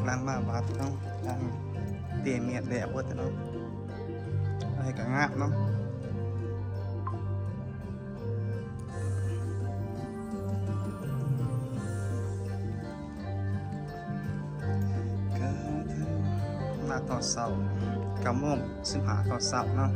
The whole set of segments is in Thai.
ลังมาวัดเนาะลังเตรียมเมียดแล้วว่าแต่เนาะอะไรก็งาบเนาะมาตอนเช้า9:15ตอนเช้าเนาะ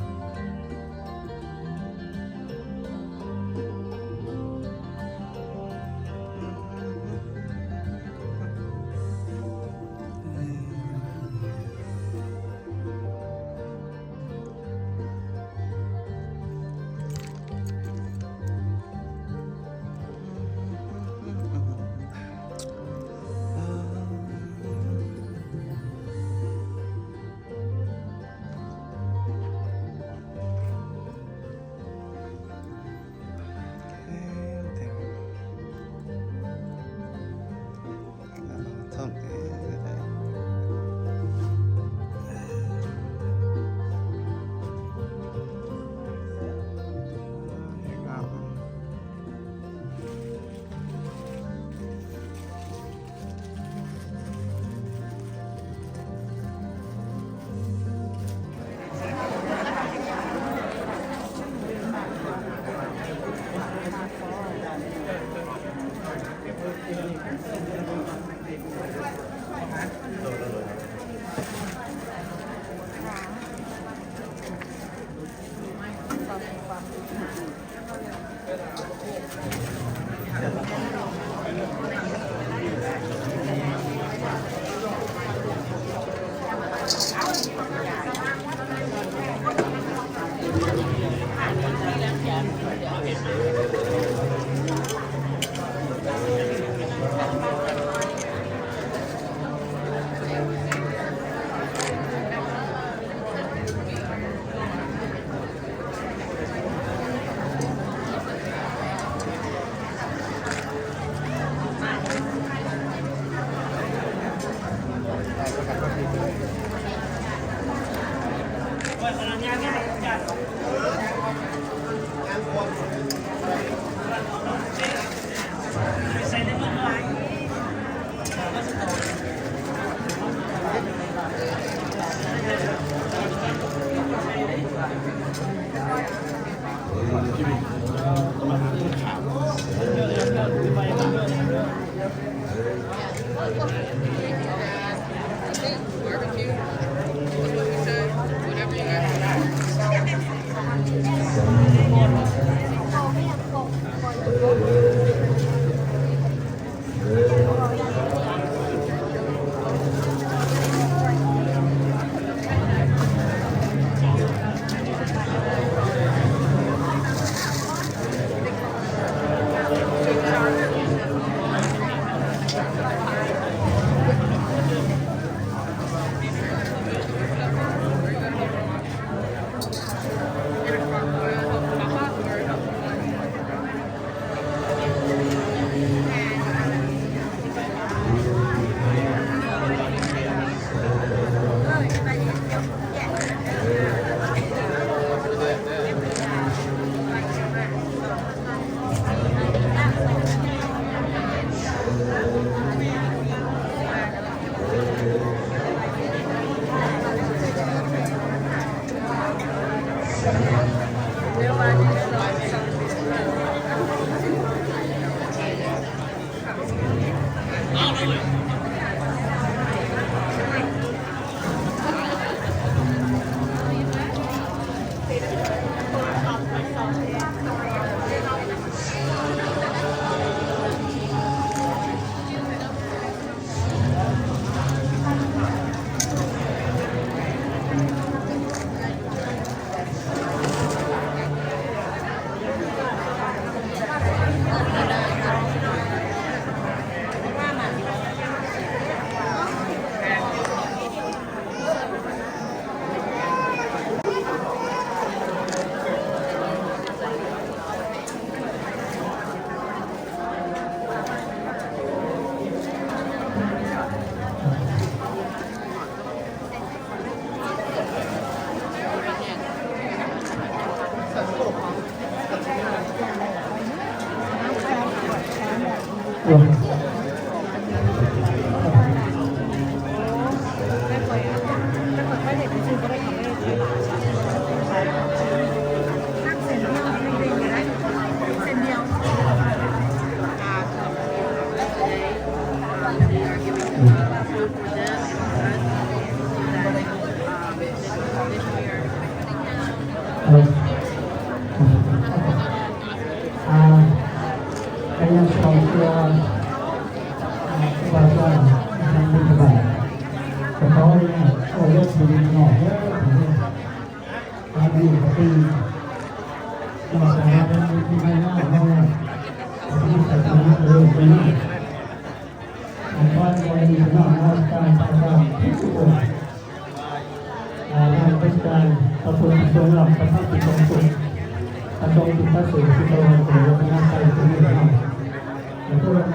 ด้วย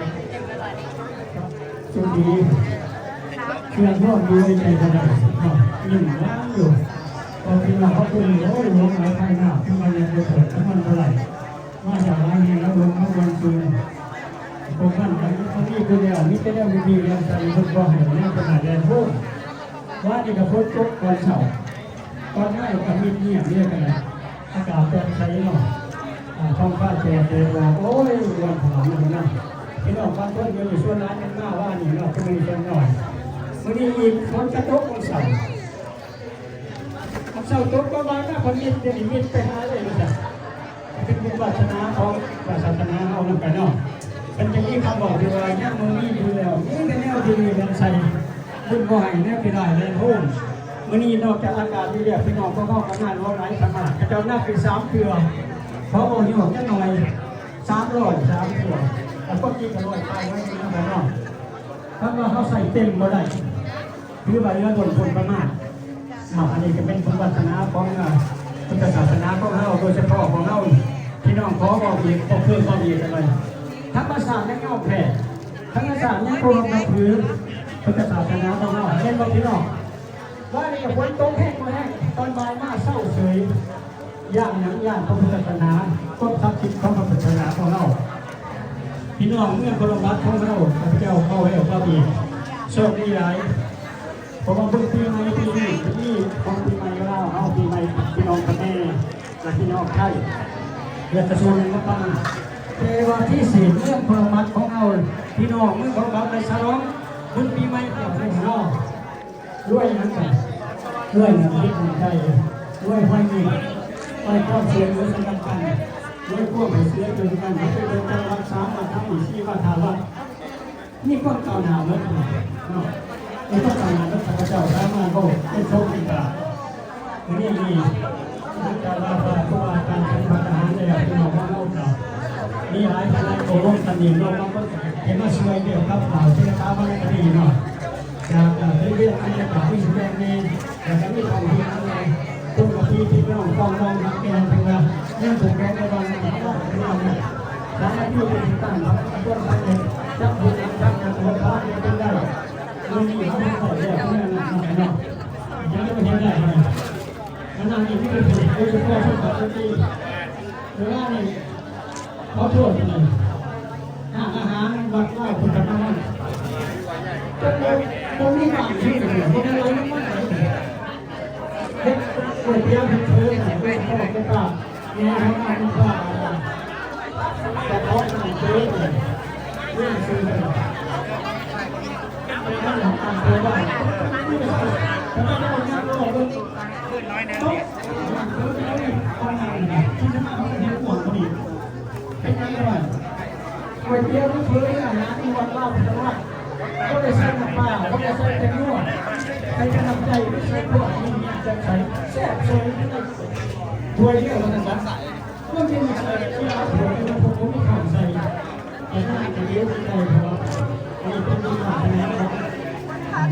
สุดีเชื่อร่วมด้วยใจกระดาษยิ่งล้างอยู่พอที่เราเขาเป็นโอ้ยลงหลายภายหน้าขึ้นมาเนี่ยเถิดน้ำมันเท่าไหร่มาจากร้านนี้แล้วลงมาวันคืนพวกท่านเขานี่คือแล้วนี่จะได้มีเรียนใจคนบ่เห็นเนี่ยขนาดแรงพุ่งว่านี่กับพ้นจุกวันเสาร์ตอนนี้กับมีเงียบเรียกกันนะอากาศแปรใสเนาะท้องฟ้าแจ่มเต็มว่าโอ้ยวันถนนนี่นะพี่น้องบางคนอยู่ส่วนร้านกันหน้าว่านี่เราจะมีเชิงหน่อยวันนี้อีกคนจะตกวันเสาร์ตกก็มาหน้าคนยินจะหนีมิดไปหาเลยนะจ๊ะเป็นบุญวาสนาของศาสนาเอาหนักกันเนาะเป็นจะมีคำบอกที่ว่าเนี่ยมึงมีอยู่แล้วนี่เป็นแนวที่มีแรงใส่บุญบ่อยเนี่ยพี่น้อยแรงโหมวันนี้นอกจากอากาศดีเดียวพี่น้องก็เข้ากันงานร้อนไหลสามารถกระเจ้าหน้าเป็น3 เทื่อเพราะว่าที่บอกจะหน่อย300 3 เทื่อแล้วก็กินกันร้อยไปไว้ที่นั่นเนาะถ้าว่าเขาใส่เต็มบ่ได้คือใบเรือผลประมาณอันนี้จะเป็นพุทธศาสนาของพุทธศาสนาของเราโดยเฉพาะของเราพี่น้องขอบอกอีกเพิ่มบอกอีกอะไรธรรมศาสตร์ยังเงาแผ่ธรรมศาสตร์ยังโครงนับถือพุทธศาสนาของเราเช่นบอกพี่น้องว่าในกับคนโตแห้งมาแห้งตอนบ่ายมาเศร้าเฉยย่างหนังย่างพระพุทธศาสนาก็ทับทิศของพระพุทธศาสนาของเราพี่น้องเมื่อพระองค์รัตของเราพระเจ้าเข้าให้ออกมาดีโชคดีหลายผมว่าปีใหม่ปีนี้ของปีใหม่ก็แล้วเอาปีใหม่พี่น้องประเทศและพี่น้องไทยเดือนกระทรวงก็ต้องเทวาที่4เรื่องพระมัดของเราพี่น้องเมื่อของเราในฉลองบุญปีใหม่ของเราด้วยนั้นกันด้วยเงินที่คนไทยด้วยห้อยมีห้อยครอบเสียงด้วยสังกัดด้วยพวกไปเสียจนกันเขาไปเดินทางรักษามาทั้งหมดที่ว่าทาว่านี่ก็เก่าหนาวแล้วในพระศาสนาพระเจ้าสามารถโบกเป็นโชคดีกว่าวันนี้มีนักการลาภาผู้ว่าการเป็นประธานในที่เราว่าเราเก่ามีหลายคณะโกลงตันยิงเราก็เห็นมาช่วยเกี่ยวกับเหล่าที่ค้าบางคดีเนาะจากเรื่องอันนี้จากที่สุดแดงนี้แต่ก็มีความที่อะไรต้นกะทิที่เราฟองหักแกนเป็นว่าเรื่องถูกแกนในวันนี้ก็เป็นเราเนี่ยแล้วที่เป็นตั้งเราต้นไปเลยจับบุญจับงานตัวพระเป็นได้มันมีเขาไม่ขอเนี่ยเขาไม่นำเนาะยังไม่เห็นได้เลยมันนำอีกที่เป็นโดยเฉพาะช่วงต่อไปเวลาเนี่ยเขาโทษเลยอาหารวัดไหว้คนกันนั่นตรงนี้บางที่เนี่ยพวกนั้นเลยไม่ไหวเด็กป่วยเพียงเพื่อนไหนไม่พ่อไม่กล้าเนี่ยเขาไม่กล้าแต่เขาไม่เจอเลยเรื่องซื้อเลยท่านหลังการเผยว่าทำไมเราไม่รู้ว่าขึ้นน้อยแน่เนี่ยต้องงานที่จะมาเขาเป็นห่วงพอดีเป็นยังไงก๋วยเตี๋ยวที่เพื่อนนะที่วัดเล่าเป็นว่าก็ได้ใส่น้ำปลาก็ได้ใส่แตงโมใครจะนำใจไม่ใช่พวกนี้จะใช้แซ่บโซ่ถ้วยเดียวกันนะก็มีอะไรที่เราเผื่อเป็นผมไม่ทำใส่แต่ถ้าจะเลี้ยงใจเขาอันนี้เป็นที่มาแล้ว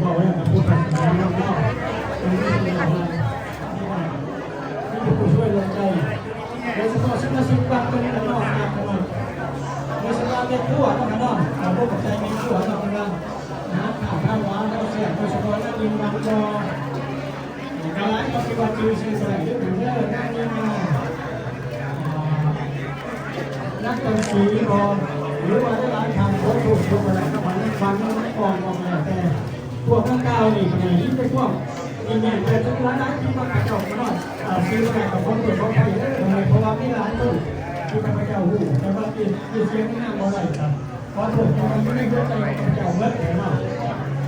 บอกว่าผู้ปฏิบัติงานก็เป็นเรื่องที่ผู้ช่วยลงใจโดยเฉพาะสมาชิกบางคนในนอกงานเลยโดยเฉพาะเด็กทั่วทั้งนั้นเราพวกใจมีทั่วทั้งนั้นนะข่าวข้าวหวานแล้วเสียโดยเฉพาะนักยิงนักจอการไล่ปฏิบัติชื่อสื่อสารเรื่องเรื่องนักยิงนักดนตรีบอลหรือว่าได้ร้านทำโค้ดถูกอะไรก็มันฟังไม่ก่อนบอกเลยแต่พวกทั้งเก้านี่เป็นอย่างนี้เป็นพวกนี่เนี่ยเป็นทุกร้านที่มาเจ้าก็ได้ซื้อมากับคนตัวเขาไปเพราะว่าไม่ร้านตู้ที่พระเจ้าหูแต่ว่าที่เสียงไม่น่าเอาไว้ครับเพราะถูกมันไม่ได้เยอะใจพระเจ้าเลิกเลยนะ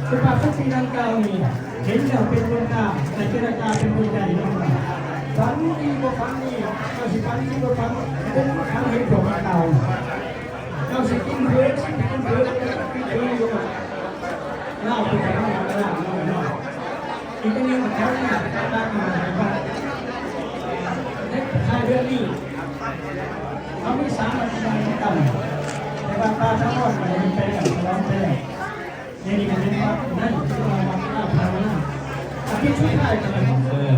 สุภาพสตรีทั้งเก้านี่เห็นแล้วเป็นคนงามในเจรจาเป็นคนใหญ่นะฝันดีกว่าฝันนี่ก็สิฝันดีกว่าฝันเป็นครั้งเห็นของเก่าเราสิกินเพื่อนกินเพื่อนกินเพื่อนอยู่เล่าไปกันเล่าอีกทีนึงเขาเนี่ยตั้งมาว่าในท้ายเรื่องนี้เขาไม่สามารถจะได้กันในบางตาทั้งหมดมันเป็นแบบร้องเพลงนี่กันเป็นว่านั่นคือเรามาหน้าพามาหน้าอาทิตย์ช่วยได้กันเลย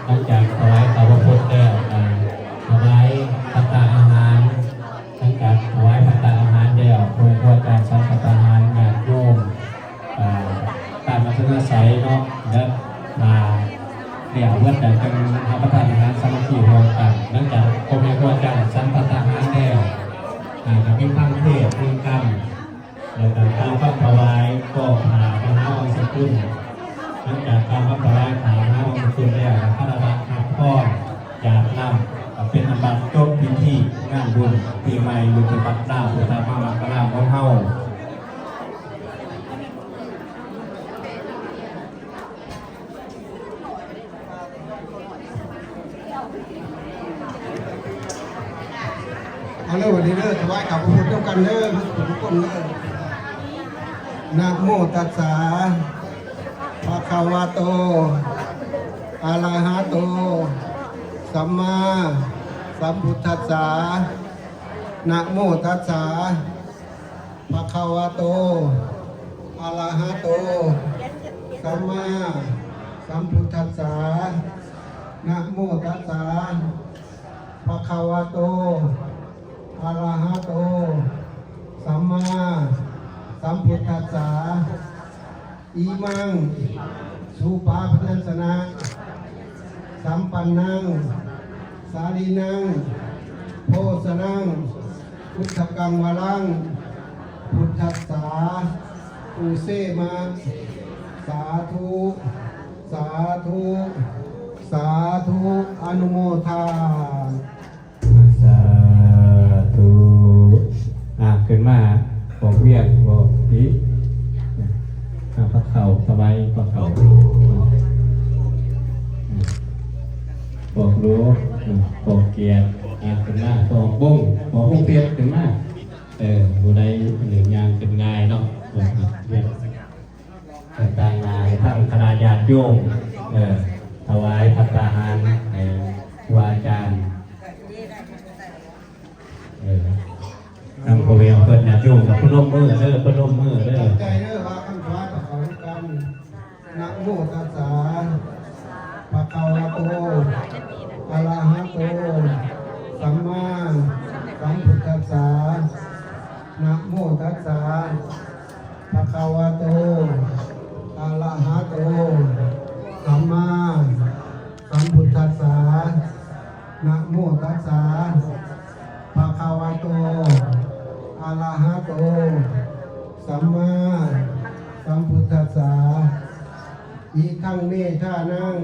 ลังจากถวายข้าวพุทธแล้วถวายภัตตาอาหารหลังจากถวายภัตตาอาหารแล้วโดยทั่วการฉันภัตตาอาหารญาติโยมตามอัธยาศัยเนาะและมาเดี๋ยวเพื่อนแต่เป็นรับประทานอาหารสามัคคีรวมกันหลังจากพ่อแม่ครูอาจารย์ฉันภัตตาอาหารแล้วจะมีฟังเทศน์มีกันแล้วก็การฟังถวายก็หาพระนาวังสกุลหลังจากการฟังถวายหาพระนาวังสกุลแล้วพระราชาพ่อจากนำเป็นอันดับจบพิธีงานบุญปีใหม่บุญปัตตาพุทธมามกราของเฮาเอาเลยวันนี้เด้อถวายข้าวพระพุทธเจ้ากันเด้อทุกคนเด้อนะโมตัสสะภะคะวะโตอะระหะโตสัมมาสัมพุทธัสสะนะโมตัสสะภะคะวะโตอะระหะโตสัมมาสัมพุทธัสสะนะโมตัสสะภะคะวะโตอะระหะโตสัมมาสัมพุทธัสสะอิมังสุปาพนัสสนะสัมปันนังสาลีนังโพสนังพุทธกังวรังพุทธัสสะอุเสมาสาธุสาธุสาธุอนุโมทา สาธุขึ้นมาบอกเวียกบอกผีพระเข่าสบายพระเข่าบอกรู้บอกเกียรติขึ้นมาบอกบุ้งบอกบุ้งเปียกขึ้นมาผู้ใดหนึ่งยางเป็นง่ายเนาะเรียกต่างงานทั้งคณะญาติโยมถวายภัตตาหารวาจารย์นำพระเวรเปิดญาติโยมกับพนมมือพนมมือใจเด้อว่าคำฟ้าตะเขากันนะโมตัสสะภะคะวะโตอะระหะโตสัมมาสัมพุทธัสสะนะโมตัสสะภะคะวะโตอะระหะโตสัมมาสัมพุทธัสสะนะโมตัสสะภะคะวะโตอะระหะโตสัมมาสัมพุทธัสสะอีทังเมธานัง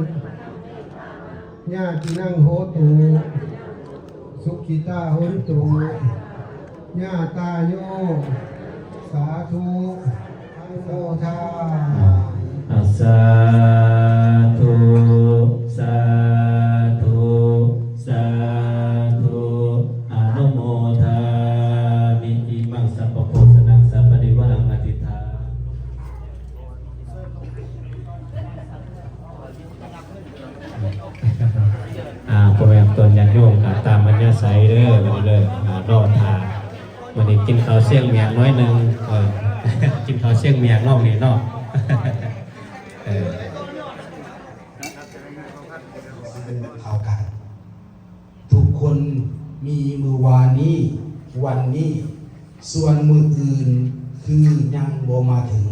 ญาตินังโหตุสุขิตาโหนตุญาตาโยสาธุอนุโมทาสาธุสาธุสาธุอนุโมทามิอิมังสัพพโพสนังสัพพดิวรังอธิธาพ่อแม่ตนญาติโยมกับตามบรรยาศัยเด้อวันนี้เลยรอทาวันนี้กินข้าวเสี่ยงเมียงน้อยหนึ่งกินข้าวเสี่ยงเมียงนอกนี่นอกเอากันทุกคนมีมือวานนี้วันนี้ส่วนมืออื่นคือยังบ่มาถึง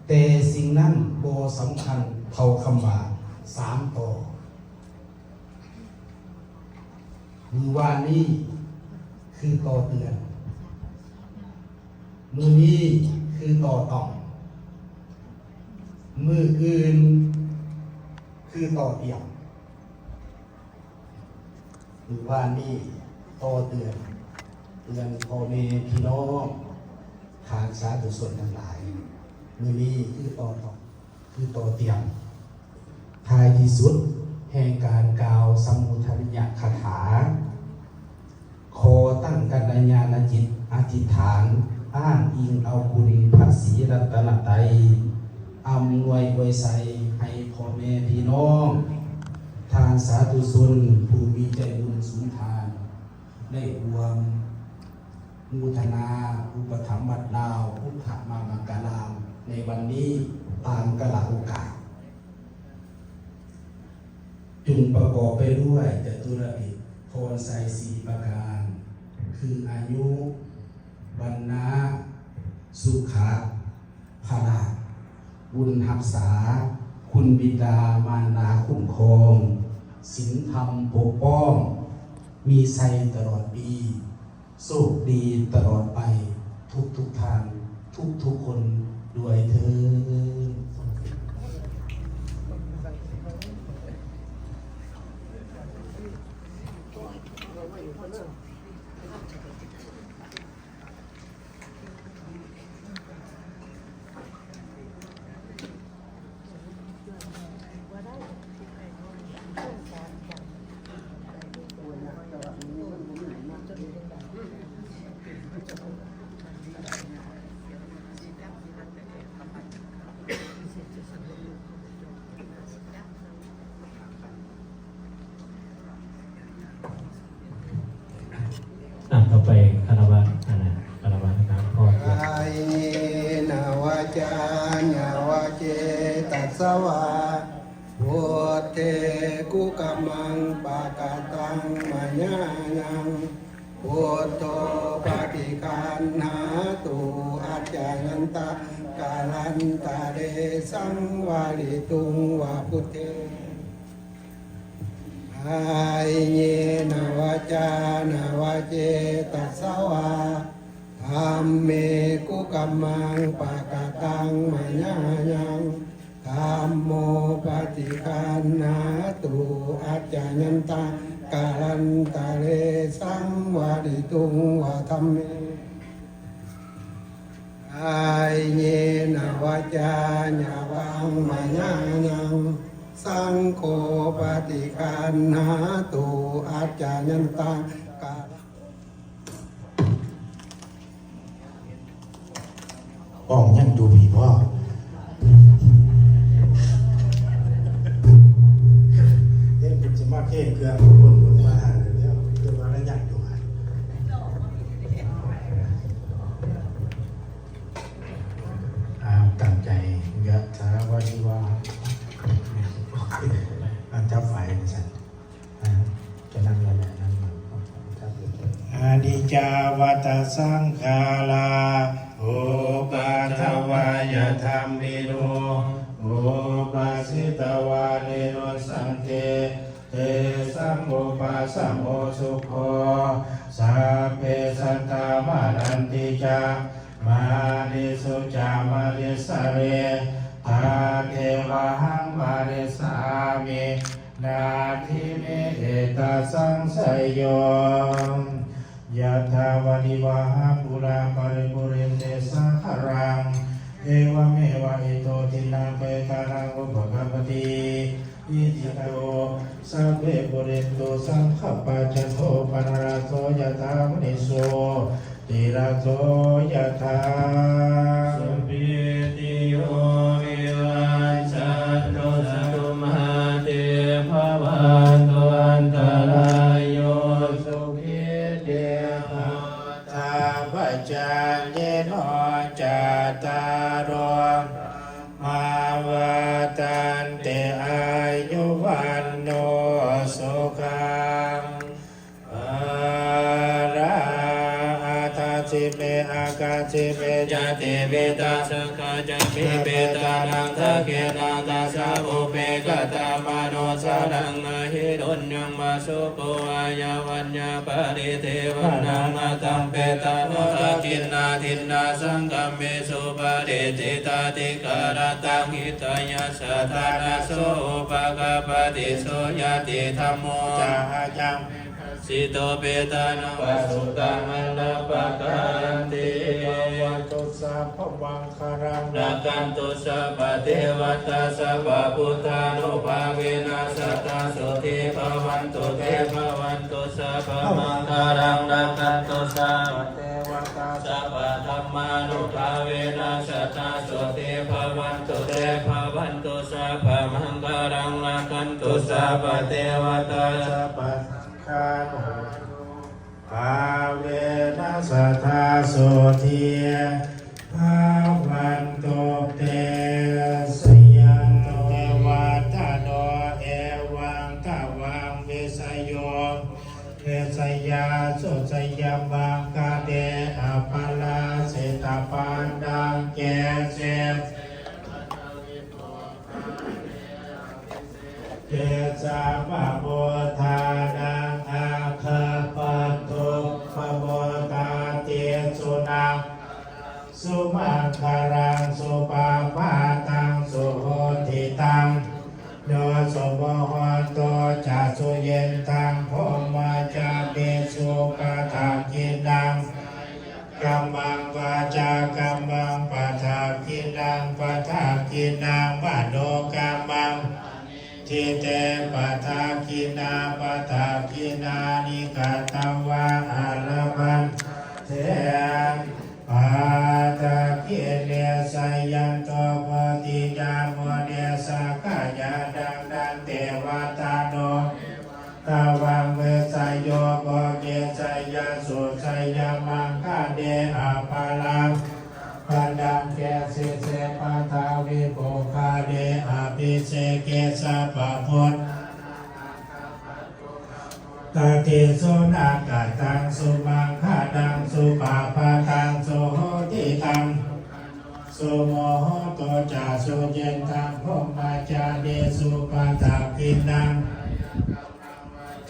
แต่สิ่งนั้นบ่สำคัญเท่าคำว่า3ต่อมือวานนี้คือต่อเตือนมือนี้คือต่อต้องมืออื่นคือต่อเดี่ยวมือวานนี้ต่อเตือนพ่อแม่พี่น้องทางสาธุชนทั้งหลายมือนี้คือต่อต้องคือต่อเตรียมท้ายที่สุดแห่งการกล่าวสมุทริยคาถาขอตั้งกัญญาณจิตอธิษฐานอ้างอิงเอาคุณพระศรีรัตนตรัยอำนวยอวยใสให้พ่อแม่พี่น้องทางสาธุชนผู้มีใจบุญสุนทานได้รวมมูทนาอุปถัมภ์วัดดาวพุทธมามกาลามในวันนี้ตามกาลโอกาส จึงประกอบไปด้วยจตุรพิธโพนไซสีประการ คืออายุวรรณะสุขะภาระบุญหักษา คุณบิดามารดาคุ้มครองศีลธรรมปกป้อง มีไสตลอดปีโชคดีตลอดไปทุกทางทุกคนด้วยเธอ ต่อไปคารวะคารวะนะครับพ่อ กายเยนาวาจานาวาเจตัสสวะโวเทกุกัมมังปะกะตังมะญายังโวโตปะติคันหาตุอัจจายันตะกาลันตะเรสังวาลิตุงวาพุทเทอายเยนาวาจานาวาเจตัสสวะธัมเมกุกัมมังปะกะตังมะญายังธัมโมปฏิคันหาตุอัจจายันตากาลันตะเรสังวาริตุงวะธัมเมอายเยนาวาจานาวามัญญายังสังโฆปฏิคันหาตุอัจจายันตากา ป้องยังดูผีพ่อเอ๊ะคุณจะมาเข่งเครื่องคนมาหาเดี๋ยวคือว่าแล้วยังอยู่ตั้งใจยะถาวาริวาอันทับไฟสันจะนั่งยังไงนั่งอาดิจาวัตสังขาราโอปัทวายธรรมิโนโอปัสสิตวานิโนสังเทเตสัมโมปัสสัมโมสุโขสัพเพสัตตามานันติจามานิสุจามานิสเรตาเทวะหังมานิสามินาทิเมเอตสังสยโยยะถาวานิวาหาปุราปริปุเรนเตสังขรังเอวเมวะอิโตทินังเปตานังอุปกัปปติอิทิโตสัพเพปุเรนโตสังขปะจันโทปนารโสยะถามณิโสติระโสยะถาสัพพิติโยวิวัชชันโตสัตุมาเตภวันตุอันตรายโยสุขิเตภะตาปัจจันเยโนจัตตารโอมาวัตันเตอายุวันโนสุขังสิเปอากาสิเปจติเปตาสังฆาจปิเปตานังทะเกนาตาสาอุเปกตามโนสารังหิรุญญังมาสุโกอายาวัญญาปริเทวนังตัมเปตาโนจินนาทินนาสังกัมเมสุปริติตาติการตังหิตายาสตานาโสปะกปติโสยติธัมโมจายังสิโตเปตานังวสุตังอันลปะกันติวันตุสัพพวังคารังรักันตุสัพพเทวตาสัพพพุทธานุภาเวนัสตตาสุติภวันตุเตภวันตุสัพพมังคารังรักันตุสัพพเทวตาสัพพธัมมานุภาเวนัสตตาสุติภวันตุเตภวันตุสัพพมังคารังรักันตุสัพพเทวตาสัพพคาโนภาเวนัสทาโสทีภาวันโตเตสยันโตวัตโนเอวังต สยาโสสยามังกาเดอปาลาเสตาปานดังแกเสเกสาปะโบธานังอาคาปัตตุปะโบตาเตสุนังสุมังคารังสุปาปาตังสุโหติตังโยสมโหตุจาสุเยนตังพมาจาเปสุกาถากินังกัมมังวาจากัมมังปะทากินังปะทากินังวะโนกัมมังทิเตปะทากินาปะทากินานิกาตวะอาลพันเทปาตากิเนสยันโตปฏิญาโมเนสกายาดังดันเทวตาโนตาวังเวสยโยโกเกสยาสุสยามังคาเดอาปาลังปันดังแกสิเสปะทาวิโภคาเดอาภิเสเกสะปะพุทธตติสุนักตังสุมังคาดังสุปาปาตังสุโหติตังสุโมโหโตจาสุเยนตังพมาจาเดสุปาทากินัง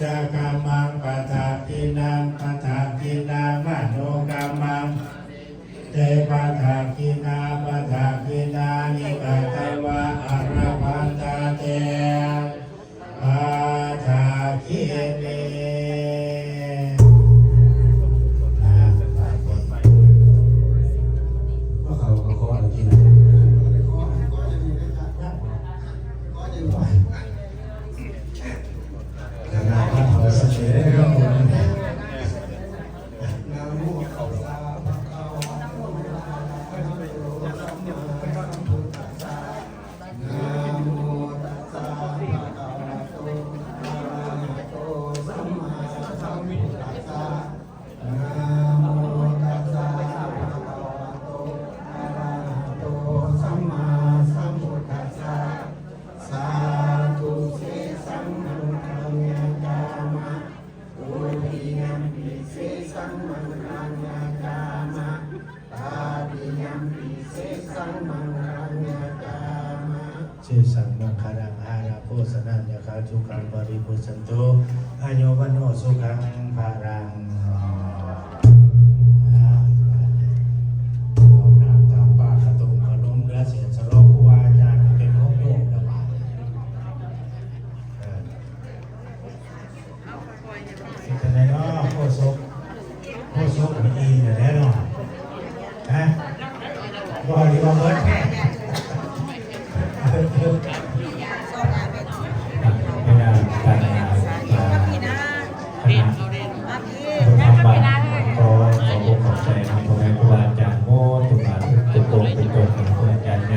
จากามังปะทากินังปะทากินังมโนกามังเตปะทากินาปะทากินานิกาตวะอรพันตาเตปะทากิเนว่าเขาขออะไรที่ไหนแต่งานที่เขาเสนอก็คงงานมุ่งเขาสาพระเขานะโมตัสสะภะคะวะโตอะระหะโตสัมมาสัมพุทธัสสะนะโมตัสสะภะคะวะโตอะระหะโตสัมมาสัมพุทธัสสะสาธุเสสังมังคังยากามะโอทิยัมปิเสสังมังคังยากามะตาติยัมปิเสสังมังคังยากามะเสสังมังคังอาราโพสนัญญาคาทุกังปริปุสันโตอายุวันโนสุขังภารังตามปากกระตุกกระดุมเนื้อเสียสโลกวาจาเป็นห้องโยกระบาดแต่ในก็โคศกมีอีอยู่แล้วเนาะฮะบอดีบอเบิร์ดแค่พยายามการงานทำบัตรขอขอบใจทางพ่อแม่ครูบาอาจารย์โมตุมาตุโกตุโกของครูอาจารย์ใน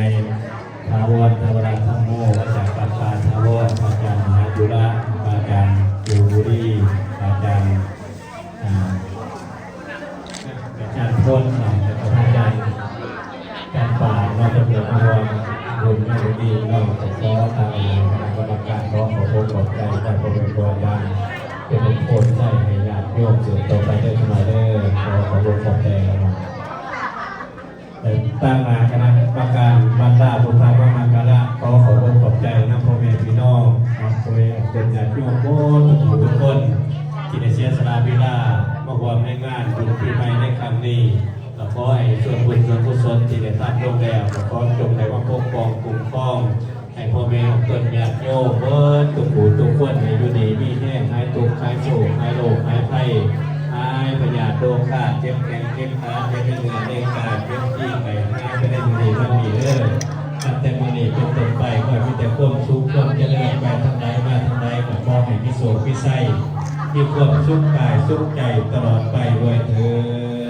ทาวรทาวราธรรมโมอาจารย์ปาปาทาวรอาจารย์มหาจุฬาอาจารย์ยูรีอาจารย์พ้นแต่ก็อาจารย์ป่านอกจากเรื่องความรุ่นไม่ดีนอกจากขอทางกรรมการร้องขอโทษขอใจจากพ่อแม่ครูอาจารย์เป็นผลใจให้ญาติโยมสืบต่อไปได้ขนาดได้ขอขอบคุณขอบใจครับตั้งมาคณะกรรมการบรรดาผู้ทำงานกันละขอขอบคุณขอบใจนะพ่อแม่พี่น้องโดยเป็นญาติโยมทุกคนที่ได้เสียสละเวลามาร่วมในงานบุญปีใหม่ในครั้งนี้ขอให้ส่วนบุญส่วนกุศลที่ได้ทำลงแล้วขอจงได้ว่าปกป้องคุ้มครองให้พ่อแม่ของตนญาติโยมเบิดทุกผู้ทุกคนให้อยู่ดีมีแห้งหายทุกข์หายโศกหายโรคหายภัยหายพยาธิโรคขาดเจ็บแขนเจ็บขาเจ็บเหนื่อยในกายเจ็บที่ไปหายไปได้อยู่ดีมันมีตั้งแต่มื้อนี้เป็นต้นไปขอให้มีแต่ความสุขความเจริญไปทางใดมาทางใดก็ขอให้มีโศกมีไส้มีความสุขกายสุขใจตลอดไปด้วยเถิด